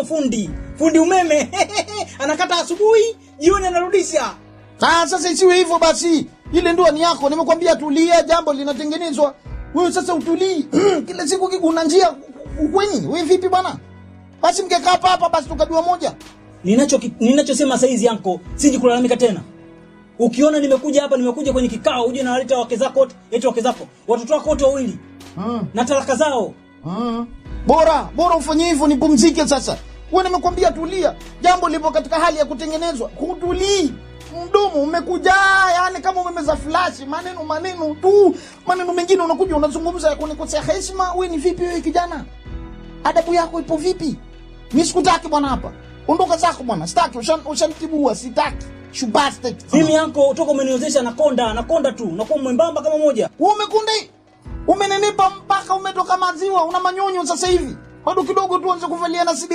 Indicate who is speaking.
Speaker 1: kama fundi umeme. Anakata asubuhi, jioni anarudisha.
Speaker 2: Sasa isiwe hivyo basi. Ile ndoa ni yako. Nimekwambia tulia, jambo linatengenezwa. Wewe sasa utulii. Kila siku una njia ukweni. Wewe vipi bwana? Basi mngekaa hapa basi tukadua moja.
Speaker 1: Ninachosema saizi yanko, siji kulalamika tena. Ukiona nimekuja hapa, nimekuja kwenye kikao, uje naleta wake zako wote, eti wake zako, watoto wako wote wawili. Na talaka zao.
Speaker 2: Bora ufanye hivyo nipumzike sasa. Wewe nimekwambia tulia. Jambo lipo katika hali ya kutengenezwa. Kutulii. Mdomo umekuja yani kama umemeza flash, maneno tu. Maneno mengine unakuja unazungumza ya kunikosea heshima. Wewe ni vipi wewe kijana? Adabu yako ipo vipi? Mimi sikutaki bwana hapa. Ondoka zako bwana. Sitaki, ushanitibua, sitaki. Shubastet.
Speaker 1: Mimi yanko utoka umeniozesha nakonda tu. Unakuwa mwembamba kama moja.
Speaker 2: Wewe umekonda. Umenenepa mpaka umetoka maziwa, una manyonyo sasa hivi. Bado kidogo tu anze kuvalia na